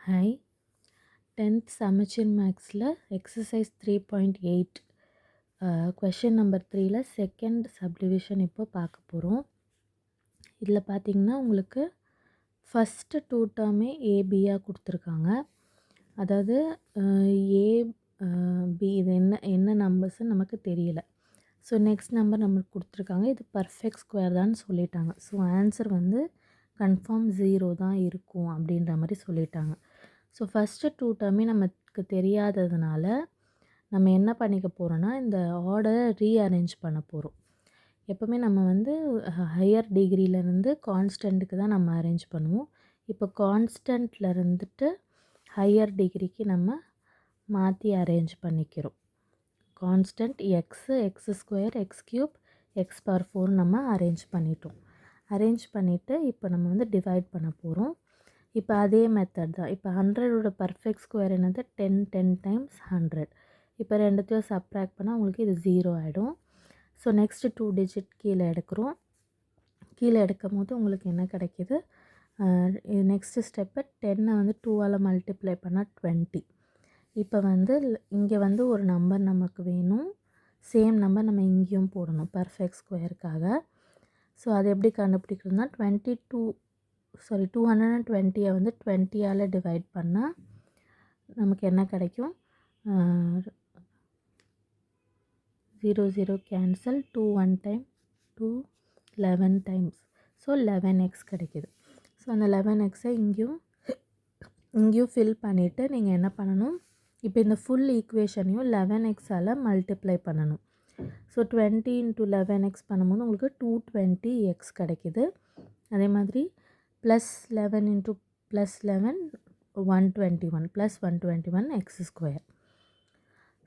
Hi, 10th Summerchin Maxல exercise 3.8 question number 3ல second subdivision இப்போ பார்க்க போகிறோம். இதில் பார்த்தீங்கன்னா உங்களுக்கு ஃபஸ்ட்டு 2 டேர்மே ஏபியாக கொடுத்துருக்காங்க. அதாவது ஏ பி இது என்ன நம்பர்ஸ்ன்னு நமக்கு தெரியல. ஸோ நெக்ஸ்ட் நம்பர் நம்மளுக்கு கொடுத்துருக்காங்க. இது பர்ஃபெக்ட் ஸ்கொயர் தான் சொல்லிட்டாங்க. ஸோ ஆன்சர் வந்து கன்ஃபார்ம் 0 தான் இருக்கும் அப்படின்ற மாதிரி சொல்லிட்டாங்க. ஸோ ஃபஸ்ட்டு 2 டேர்மே நமக்கு தெரியாததுனால நம்ம என்ன பண்ணிக்க போகிறோன்னா இந்த ஆர்டரை ரீஅரேஞ்ச் பண்ண போகிறோம். எப்போவுமே நம்ம வந்து ஹையர் டிகிரியிலேருந்து கான்ஸ்டண்ட்டுக்கு தான் நம்ம அரேஞ்ச் பண்ணுவோம். இப்போ கான்ஸ்டண்ட்டில் இருந்துட்டு ஹையர் டிகிரிக்கு நம்ம மாற்றி அரேஞ்ச் பண்ணிக்கிறோம். Constant X square X cube X power 4 நம்ம அரேஞ்ச் பண்ணிட்டோம். அரேஞ்ச் பண்ணிவிட்டு இப்போ நம்ம வந்து டிவைட் பண்ண போகிறோம். இப்போ அதே மெத்தட் தான். இப்போ 100ஓட பர்ஃபெக்ட் ஸ்கொயர் என்னது 10 டைம்ஸ் 100. இப்போ ரெண்டுத்தையும் சப்ராக்ட் பண்ணால் உங்களுக்கு இது 0 ஆகிடும். ஸோ நெக்ஸ்ட்டு 2 டிஜிட் கீழே எடுக்கிறோம். கீழே எடுக்கும் போது உங்களுக்கு என்ன கிடைக்கிது, நெக்ஸ்ட்டு ஸ்டெப்பு 10 வந்து 2ஆல் மல்டிப்ளை பண்ணால் 20. இப்போ வந்து இங்கே வந்து ஒரு நம்பர் நமக்கு வேணும். சேம் நம்பர் நம்ம இங்கேயும் போடணும் பர்ஃபெக்ட் ஸ்கொயருக்காக. ஸோ அது எப்படி கண்டுபிடிக்கிறதுனா 220 வந்து 20ஆல் டிவைட் பண்ணால் நமக்கு என்ன கிடைக்கும், 0 cancel, 2 1 time 2 11 times. So 11x கிடைக்கிது. ஸோ அந்த 11xஐ இங்கேயும் ஃபில் பண்ணிவிட்டு நீங்கள் என்ன பண்ணணும், இப்போ இந்த ஃபுல் ஈக்குவேஷனையும் 11xஆல் மல்டிப்ளை பண்ணணும். ஸோ 20 × 11x பண்ணும்போது உங்களுக்கு 220x கிடைக்கிது. அதே மாதிரி +11 × +11 121 +121 எக்ஸ் ஸ்கொயர்.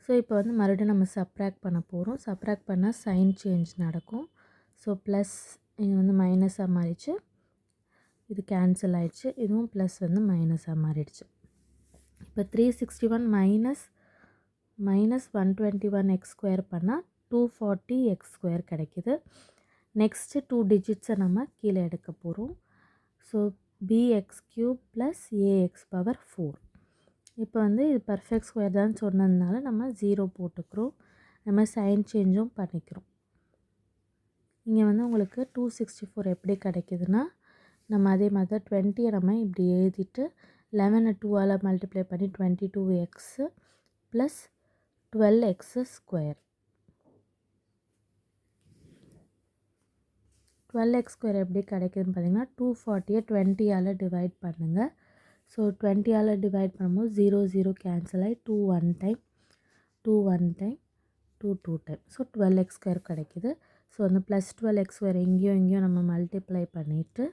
ஸோ இப்போ வந்து மறுபடியும் நம்ம சப்ராக்ட் பண்ண போகிறோம். சப்ராக்ட் பண்ணால் சைன் சேஞ்ச் நடக்கும். ஸோ ப்ளஸ் இது வந்து மைனஸாக மாறிடுச்சு, இது கேன்சல் ஆகிடுச்சு, இதுவும் ப்ளஸ் வந்து மைனஸாக மாறிடுச்சு. இப்போ 361 மைனஸ் 121x ஸ்கொயர் பண்ணால் 240x ஸ்கொயர் கிடைக்கிது. நெக்ஸ்ட்டு 2 டிஜிட்ஸை நம்ம கீழே எடுக்க போகிறோம். So bx³ + ax power 4. இப்போ வந்து இது பர்ஃபெக்ட் ஸ்கொயர் தான் சொன்னதுனால நம்ம 0 போட்டுக்கிறோம். நம்ம சைன் சேஞ்சும் பண்ணிக்கிறோம். இங்கே வந்து உங்களுக்கு 264 எப்படி கிடைக்கிதுன்னா, நம்ம அதே மாதிரி தான் 20 நம்ம இப்படி எழுதிட்டு 11 2ஆல் மல்டிப்ளை பண்ணி 22x + 12x square. 12x square எப்படி கிடைக்குதுன்னு பார்த்தீங்கன்னா 240ஐ 20ஆல் டிவைட் பண்ணுங்கள். ஸோ 20ஆல் டிவைட் பண்ணும்போது 0 கேன்சல் ஆகி 2 1 time 2 1 time 2 2 time. So 12x square கிடைக்கிது. ஸோ அந்த +12x ஸ்கொயர் இங்கேயும் நம்ம மல்டிப்ளை பண்ணிவிட்டு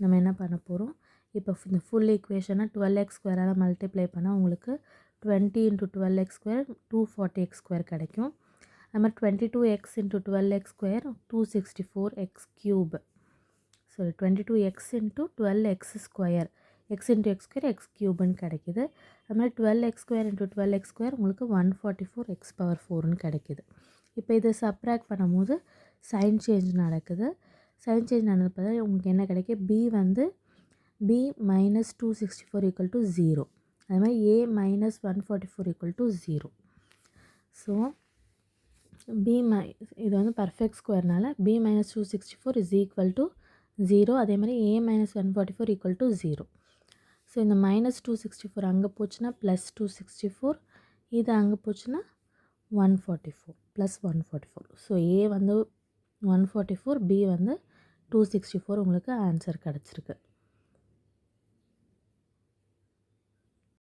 நம்ம என்ன பண்ண போகிறோம், இப்போ இந்த ஃபுல் ஈக்குவேஷனை 12x ஸ்கொயரால் மல்டிப்ளை பண்ணால் உங்களுக்கு 20 × 12x ஸ்கொயர் 240x ஸ்கொயர் கிடைக்கும். அது மாதிரி 22x × 12x square 264x³. So 22x × 12x square x × x square x³ கிடைக்கிது. அது மாதிரி 12x ஸ்கொயர் × 12x ஸ்கொயர் உங்களுக்கு 144x பவர் 4ன்னு கிடைக்கிது. இப்போ இதை சப்ராக்ட் பண்ணும்போது சைன் சேஞ்ச் நடக்குது. சைன் சேஞ்ச் நடந்து பார்த்தா உங்களுக்கு என்ன கிடைக்கும், b வந்து b - 264 = 0. அது மாதிரி a - 144 = 0. ஸோ இது வந்து பர்ஃபெக்ட் ஸ்கொயர்னால b - 264 = 0. அதே மாதிரி a - 144 = 0. ஸோ இந்த -264 அங்கே போச்சுன்னா +264, இது அங்கே போச்சுன்னா 144 +144. ஸோ a வந்து 144, b வந்து 264 உங்களுக்கு ஆன்சர் கிடச்சிருக்கு.